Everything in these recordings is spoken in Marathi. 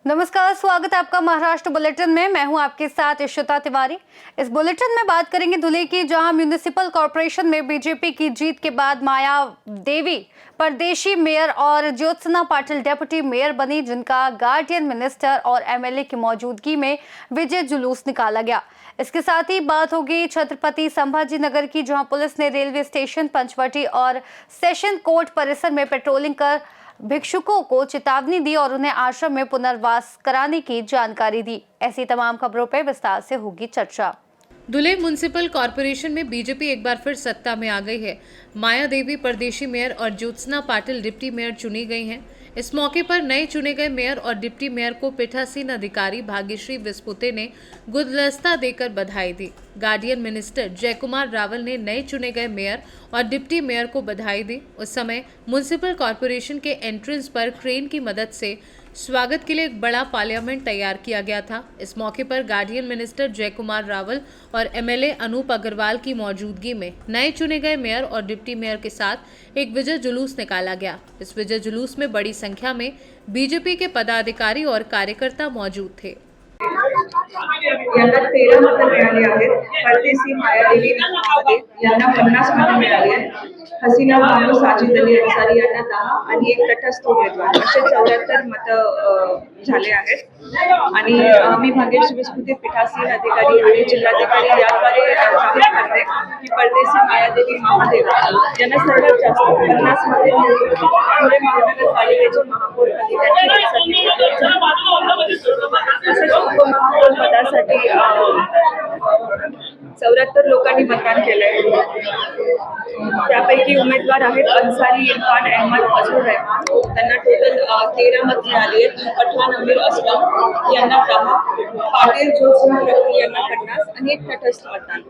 नमस्कार, स्वागत है आपका महाराष्ट्र बुलेटिन में। मैं हूं आपके साथ इशिता तिवारी। इस बुलेटिन में बात करेंगे धुले की, जहां म्युनिसिपल कॉर्पोरेशन में बीजेपी की जीत के बाद माया देवी परदेशी मेयर और ज्योत्सना पाटिल डेप्यूटी मेयर बनी, जिनका गार्डियन मिनिस्टर और एमएलए की मौजूदगी में विजय जुलूस निकाला गया। इसके साथ ही बात होगी छत्रपति संभाजी नगर की, जहां पुलिस ने रेलवे स्टेशन, पंचवटी और सेशन कोर्ट परिसर में पेट्रोलिंग कर भिक्षुकों को चेतावनी दी और उन्हें आश्रम में पुनर्वास कराने की जानकारी दी। ऐसी तमाम खबरों पर विस्तार से होगी चर्चा। धुले म्युनिसिपल कॉर्पोरेशन में बीजेपी एक बार फिर सत्ता में आ गई है। माया देवी परदेशी मेयर और ज्योत्सना पाटिल डिप्टी मेयर चुनी गई हैं। इस मौके पर नए चुने गए मेयर और डिप्टी मेयर को पीठासीन अधिकारी भाग्यश्री विस्पुते ने गुलदस्ता देकर बधाई दी। गार्डियन मिनिस्टर जयकुमार रावल ने नए चुने गए मेयर और डिप्टी मेयर को बधाई दी। उस समय म्युनिसिपल कॉर्पोरेशन के एंट्रेंस पर क्रेन की मदद से स्वागत के लिए एक बड़ा पार्लियामेंट तैयार किया गया था। इस मौके पर गार्डियन मिनिस्टर जयकुमार रावल और एमएलए अनूप अग्रवाल की मौजूदगी में नए चुने गए मेयर और डिप्टी मेयर के साथ एक विजय जुलूस निकाला गया। इस विजय जुलूस में बड़ी संख्या में बीजेपी के पदाधिकारी और कार्यकर्ता मौजूद थे। यांना 13 मतं मिळाली आहेत। परदेशी मायादेवी यांना 50 मतं मिळाली आहेत। हसीना बानो, साजिद अली अन्सारी यांना 10 आणि एक तटस्थ उमेदवार असे 74 मतं झाले आहेत। आणि मी भाग्यश्री विस्पुते पीठासीन अधिकारी आणि जिल्हाधिकारी याद्वारे जाहीर करते की परदेशी मायादेवी महादेव यांना सर्वात जास्त 50 मते मिळाली। पुणे महानगरपालिकेचे महापौरपदी त्यांची उपमहापौर पदासाठी 74 लोकांनी मतदान केलंय। त्यापैकी उमेदवार आहेत अन्सारी इरफान अहमद फजलुर रहमान, त्यांना टोटल 13 मत मिळाली आहेत। पठाण अमीर असलम यांना 10, पाटील ज्योत्सना पाटिल यांना 50 आणि एक तटस्थ मतदान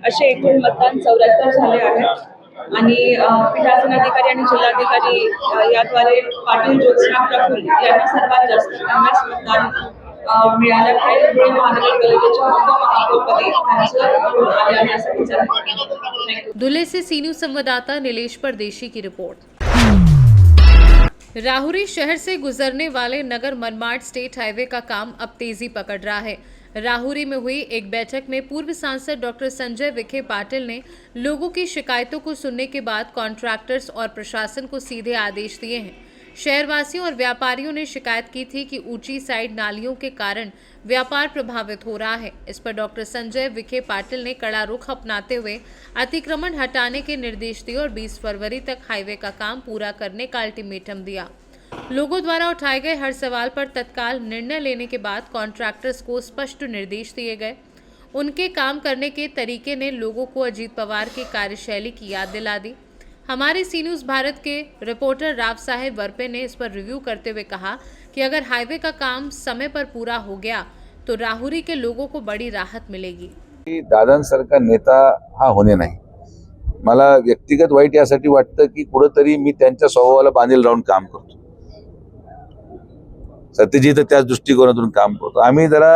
असे एकूण मतदान 74 झाले आहेत। आणि पीठासीन अधिकारी आणि जिल्हाधिकारी याद्वारे पाटील ज्योत्सना पाटिल यांना सर्वात जास्त 50 मतदान मिळालं आहे। पुणे महानगरपालिकेच्या उपमहापौरपदी त्यांचं आले असं विचार। धुले से सी न्यूज संवाददाता नीलेश परदेशी की रिपोर्ट। राहुरी शहर से गुजरने वाले नगर मनमाड स्टेट हाईवे का काम अब तेजी पकड़ रहा है। राहुरी में हुई एक बैठक में पूर्व सांसद डॉक्टर संजय विखे पाटिल ने लोगों की शिकायतों को सुनने के बाद कॉन्ट्रैक्टर्स और प्रशासन को सीधे आदेश दिए हैं। शहरवासियों और व्यापारियों ने शिकायत की थी कि ऊंची साइड नालियों के कारण व्यापार प्रभावित हो रहा है। इस पर डॉक्टर संजय विखे पाटिल ने कड़ा रुख अपनाते हुए अतिक्रमण हटाने के निर्देश दिए और 20 फरवरी तक हाईवे का काम पूरा करने का अल्टीमेटम दिया। लोगों द्वारा उठाए गए हर सवाल पर तत्काल निर्णय लेने के बाद कॉन्ट्रैक्टर्स को स्पष्ट निर्देश दिए गए। उनके काम करने के तरीके ने लोगों को अजीत पवार की कार्यशैली की याद दिला दी। हमारे सी न्यूज भारत के रिपोर्टर राव साहेब वरपे ने इस पर रिव्यू करते हुए कहा कि अगर हाईवे का काम समय पर पूरा हो गया तो राहुरी के लोगों को बड़ी राहत मिलेगी। दादांसारखा नेता हा होणे नाही। मला व्यक्तिगत वाईट यासाठी वाटतं की कुठेतरी मी त्यांच्या स्वभावाला बांधील राहून काम करतो। सत्यजित त्याच दृष्टिकोनातून काम करतो। आम्ही जरा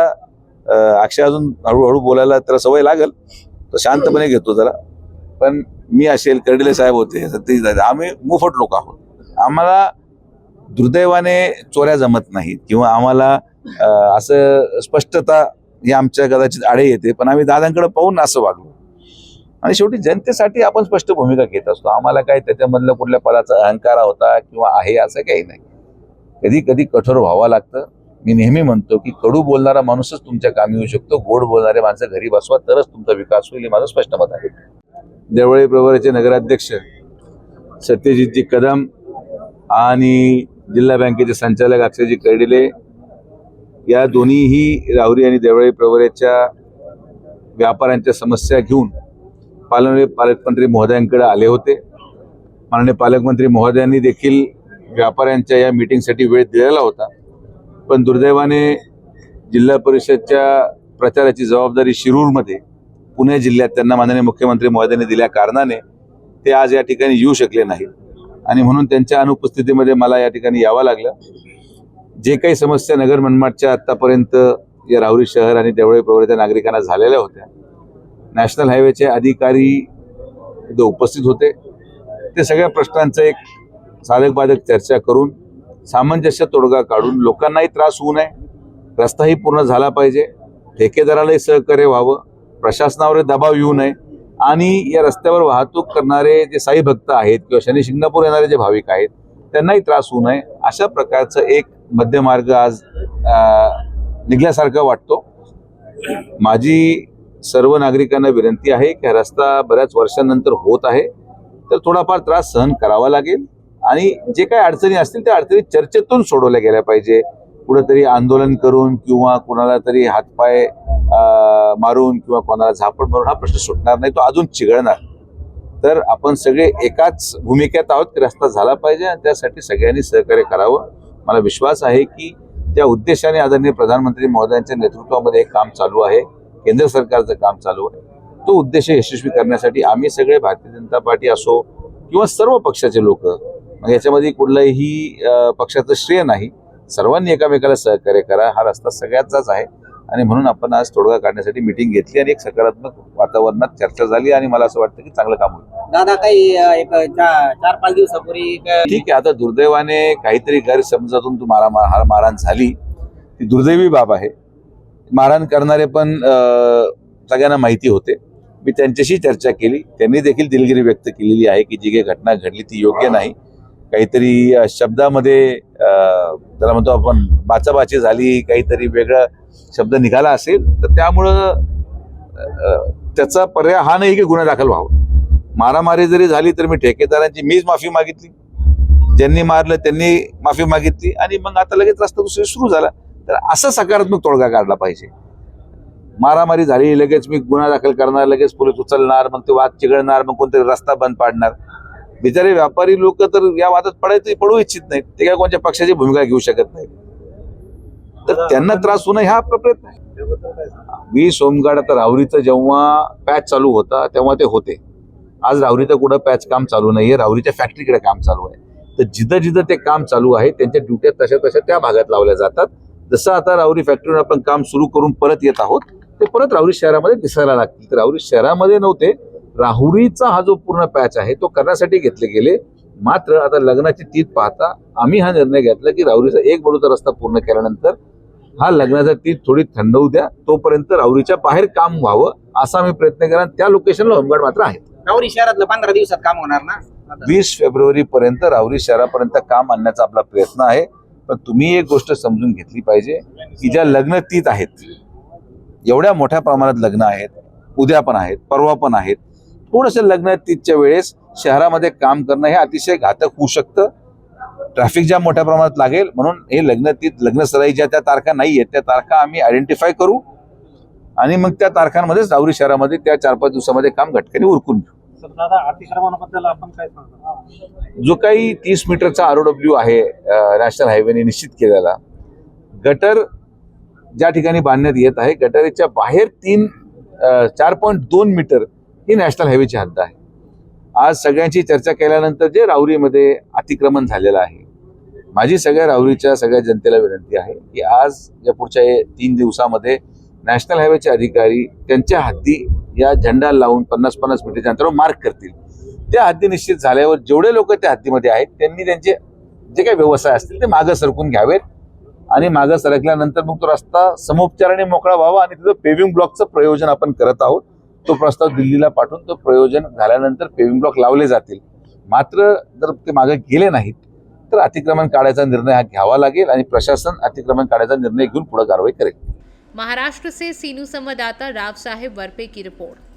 अक्षय अजून हळूहळू बोलायला त्याला सवय लागल तर शांतपणे घेतो जरा। पण मी असेल, कर्डिले साहेब होते, सत्यजित, आम्ही मुफट लोक आहोत। आम्हाला दुर्दैवाने चोऱ्या जमत नाहीत किंवा आम्हाला असं स्पष्टता ही आमच्या कदाचित आडे येते, पण आम्ही दादांकडे पाहून असं वागलो। आणि शेवटी जनतेसाठी आपण स्पष्ट भूमिका घेत असतो। आम्हाला काय त्याच्यामधलं कुठल्या पदाचा अहंकार होता किंवा आहे असं काही नाही। कधी कधी कठोर व्हावं लागतं। मी नेहमी म्हणतो की कडू बोलणारा माणूसच तुमच्या कामी येऊ शकतो। गोड बोलणारे माणसं घरी बसवा तरच तुमचा विकास होईल, हे माझं स्पष्ट मत आहे। देवळे प्रवराचे नगराध्यक्ष सत्यजितजी कदम आणि जिल्हा बँकेचे संचालक अक्षयजी कर्डिले या दोन्हीही राहुरी आणि देवळे प्रवराच्या व्यापाऱ्यांच्या समस्या घेऊन पालकमंत्री महोदयांकडे आले होते। माननीय पालकमंत्री महोदयांनी देखील व्यापाऱ्यांच्या या मीटिंगसाठी वेळ दिलेला होता, पण दुर्दैवाने जिल्हा परिषदच्या प्रचाराची जबाबदारी शिरूरमध्ये पुणे जिल्ह्यात त्यांना माननीय मुख्यमंत्री महोदयांनी दिल्या कारणाने ते आज या ठिकाणी येऊ शकले नाहीत आणि म्हणून त्यांच्या अनुपस्थितीमध्ये मला या ठिकाणी यावं लागलं। जे काही समस्या नगर मनमाडच्या आतापर्यंत या राहुरी शहर आणि देवळे प्रवराच्या नागरिकांना झालेल्या होत्या, नॅशनल हायवेचे अधिकारी तिथे उपस्थित होते. ते सगळ्या प्रश्नांचं एक साधक बाधक चर्चा करून सामंजस्य तोडगा काढून लोकांनाही त्रास होऊ नये, रस्ताही पूर्ण झाला पाहिजे, ठेकेदारालाही सहकार्य व्हावं, प्रशासनावर दबाव येऊ नये आणि या रस्त्यावर वाहतूक करणारे जे साई भक्त आहेत किंवा शनी शिंगणापूर येणारे जे भाविक आहेत त्यांनाही त्रास होऊ नये, अशा प्रकारचं एक मध्यमार्ग आज निघल्यासारखं वाटतो. माझी सर्व नागरिकांना विनंती आहे की हा रस्ता बऱ्याच वर्षांनंतर होत आहे, तर थोडाफार त्रास सहन करावा लागेल आणि जे काही अडचणी असतील त्या अडचणी चर्चेतून सोडवल्या गेल्या पाहिजे. कुठेतरी आंदोलन करून किंवा कोणाला तरी हातपाय मारून किंवा कोणाला झापड मारून हा प्रश्न सुटणार नाही, तो अजून चिघळणार. तर आपण सगळे एकाच भूमिकेत आहोत की रस्ता झाला पाहिजे आणि त्यासाठी सगळ्यांनी सहकार्य करावं. मला विश्वास आहे की ज्या उद्देशाने आदरणीय प्रधानमंत्री महोदयांच्या नेतृत्वामध्ये हे काम चालू आहे, केंद्र सरकारचं काम चालू आहे, तो उद्देश यशस्वी करण्यासाठी आम्ही सगळे भारतीय जनता पार्टी असो किंवा सर्व पक्षाचे लोक, मग याच्यामध्ये कुठलंही पक्षाचं श्रेय नाही, सर्वांनी एकामेकाला सहकार्य करा. हा रस्ता सगळ्याचाच आहे आणि म्हणून आपण आज तोडगा काढण्यासाठी मीटिंग घेतली आणि एक सकारात्मक वातावरणात चर्चा झाली आणि मला असं वाटतं की चांगलं काम होईल. दादा काही एक 4-5 दिवसापूर्वी ठीक आहे, आता दुर्दैवाने काहीतरी गैरसमजातून तू मारहाण झाली, ती दुर्दैवी बाब आहे. मारहाण करणारे पण सगळ्यांना माहिती होते. मी त्यांच्याशी चर्चा केली, त्यांनी देखील दिलगिरी व्यक्त केलेली आहे की जी काही घटना घडली ती योग्य नाही. काहीतरी शब्दामध्ये त्याला म्हणतो आपण बाचाबाची झाली, काहीतरी वेगळा शब्द निघाला असेल तर त्यामुळं त्याचा पर्याय हा नाही की गुन्हा दाखल व्हावा. मारामारी जरी झाली तर मी ठेकेदारांची मीच माफी मागितली, ज्यांनी मारलं त्यांनी माफी मागितली आणि मग आता लगेच रस्ता दुसरी सुरू झाला. तर असं सकारात्मक तोडगा काढला पाहिजे. मारामारी झाली लगेच मी गुन्हा दाखल करणार, लगेच पोलीस उचलणार, मग ते वाद चिघळणार, मग कोणतरी रस्ता बंद पाडणार. बिचारे व्यापारी लोक तर या वादात पडू इच्छित नाहीत, ते काय कोणत्या पक्षाची भूमिका घेऊ शकत नाहीत, तर त्यांना त्रास होणं हा आपला प्रयत्न आहे. मी सोमगड आता राहुरीचं जेव्हा पॅच चालू होता तेव्हा ते होते. आज राहुरीचं कुठं पॅच काम चालू नाहीये, राहुरीच्या फॅक्टरीकडे काम चालू आहे. तर जिथं जिथं ते काम चालू आहे त्यांच्या ड्युट्या तशा त्या भागात लावल्या जातात. जसं आता राहुरी फॅक्टरीवर आपण काम सुरू करून परत येत आहोत ते परत राहुरी शहरामध्ये दिसायला लागतील. तर राहुरी शहरामध्ये नव्हते, राहुरीचा हा जो पूर्ण पॅच आहे तो करण्यासाठी घेतले गेले. मात्र आता लग्नाची तीथ पाहता आम्ही हा निर्णय घेतला की राहुरीचा एक बाजूचा रस्ता पूर्ण केल्यानंतर हा लग्नाचा तीथ थोडी थंडवू द्या, तोपर्यंत राहुरीच्या बाहेर काम व्हावं असा आम्ही प्रयत्न केला. त्या लोकेशनला होमगार्ड मात्र आहेत. राहुरी शहरातलं 15 दिवसात काम होणार ना? 20 फेब्रुवारी पर्यंत राहुरी शहरापर्यंत काम आणण्याचा आपला प्रयत्न आहे. पण तुम्ही एक गोष्ट समजून घेतली पाहिजे की ज्या लग्न तीथ आहेत, एवढ्या मोठ्या प्रमाणात लग्न आहेत, उद्या पण आहेत, परवा पण आहेत, थोडंसं लग्न तीथच्या वेळेस शहरामध्ये काम करणं हे अतिशय घातक होऊ शकतं. ट्रॅफिक जाम मोठ्या प्रमाणात लागेल. म्हणून हे लग्न सराई ज्या त्या तारखा नाही आहेत त्या तारखा आम्ही आयडेंटिफाय करू आणि मग त्या तारखांमध्येच राहुरी शहरामध्ये त्या 4-5 दिवसामध्ये काम घटकाने उरकून घेऊ. दादा अतिक्रमणाबद्दल आपण काय सांगता? जो काही 30 मीटरचा ROW आहे नॅशनल हायवेने निश्चित केलेला, गटर ज्या ठिकाणी बांधण्यात येत आहे गटरीच्या बाहेर 4.2 मीटर ही नॅशनल हायवेची हद्द आहे. आज सगळ्यांची चर्चा केल्यानंतर जे राहुरीमध्ये अतिक्रमण झालेलं आहे, माझी सगळ्या राहुरीच्या सगळ्या जनतेला विनंती आहे की आज या पुढच्या 3 दिवसामध्ये नॅशनल हायवेचे अधिकारी त्यांच्या हद्दी या झेंडा लावून 50-50 मीटरच्या अंतरावर मार्क करतील. त्या हद्दी निश्चित झाल्यावर जेवढे लोक त्या हद्दीमध्ये आहेत त्यांनी त्यांचे जे काही व्यवसाय असतील ते मागं सरकून घ्यावेत आणि मागं सरकल्यानंतर मग तो रस्ता समोपचाराने मोकळा व्हावा आणि तिथं पेव्हिंग ब्लॉकचं प्रयोजन आपण करत आहोत. तो प्रस्ताव दिल्लीला पाठवून तो प्रयोजन झाल्यानंतर पेव्हिंग ब्लॉक लावले जातील. मात्र जर ते मागे गेले नाहीत तर अतिक्रमण काढायचा निर्णय हा घ्यावा लागेल आणि प्रशासन अतिक्रमण काढायचा निर्णय घेऊन पुढे कारवाई करेल. महाराष्ट्र से सीनू संवाददाता राव साहेब वर्पे की रिपोर्ट।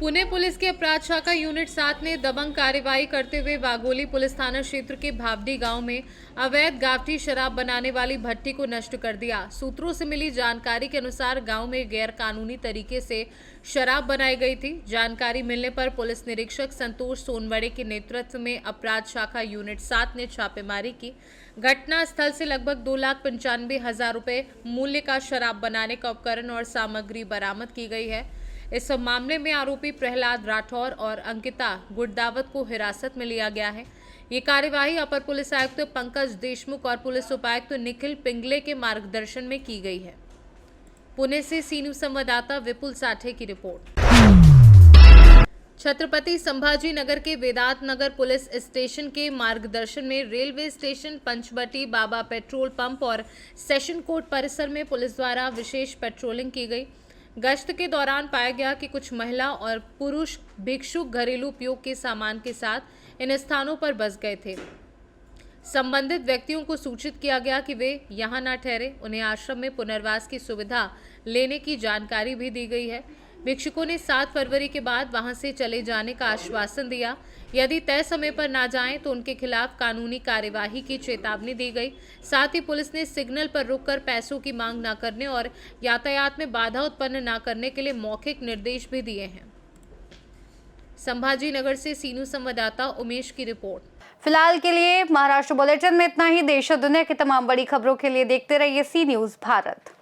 पुणे पुलिस के अपराध शाखा यूनिट 7 ने दबंग कार्रवाई करते हुए वाघोली पुलिस थाना क्षेत्र के भावडी गांव में अवैध गावठी शराब बनाने वाली भट्टी को नष्ट कर दिया। सूत्रों से मिली जानकारी के अनुसार गांव में गैर कानूनी तरीके से शराब बनाई गई थी। जानकारी मिलने पर पुलिस निरीक्षक संतोष सोनवड़े के नेतृत्व में अपराध शाखा यूनिट 7 ने छापेमारी की। घटना स्थल से लगभग 2,95,000 रुपए मूल्य का शराब बनाने का उपकरण और सामग्री बरामद की गई है। इस मामले में आरोपी प्रहलाद राठौर और अंकिता गुड़दावत को हिरासत में लिया गया है। ये कार्यवाही अपर पुलिस आयुक्त पंकज देशमुख और पुलिस उपायुक्त निखिल पिंगले के मार्गदर्शन में की गई है। पुणे से सीनू संवाददाता विपुल साठे की रिपोर्ट। छत्रपति संभाजी नगर के वेदांत नगर पुलिस स्टेशन के मार्गदर्शन में रेलवे स्टेशन, पंचवटी, बाबा पेट्रोल पंप और सेशन कोर्ट परिसर में पुलिस द्वारा विशेष पेट्रोलिंग की गई। गश्त के दौरान पाया गया कि कुछ महिला और पुरुष भिक्षुक घरेलू उपयोग के सामान के साथ इन स्थानों पर बस गए थे। संबंधित व्यक्तियों को सूचित किया गया कि वे यहां न ठहरे। उन्हें आश्रम में पुनर्वास की सुविधा लेने की जानकारी भी दी गई है। भिक्षुकों ने 7 फरवरी के बाद वहां से चले जाने का आश्वासन दिया। यदि तय समय पर ना जाएं तो उनके खिलाफ कानूनी कार्यवाही की चेतावनी दी गई। साथ ही पुलिस ने सिग्नल पर रुककर पैसों की मांग न करने और यातायात में बाधा उत्पन्न न करने के लिए मौखिक निर्देश भी दिए हैं। संभाजी नगर से सीनू संवाददाता उमेश की रिपोर्ट। फिलहाल के लिए महाराष्ट्र बुलेटिन में इतना ही। देश और दुनिया की तमाम बड़ी खबरों के लिए देखते रहिए सी न्यूज़ भारत।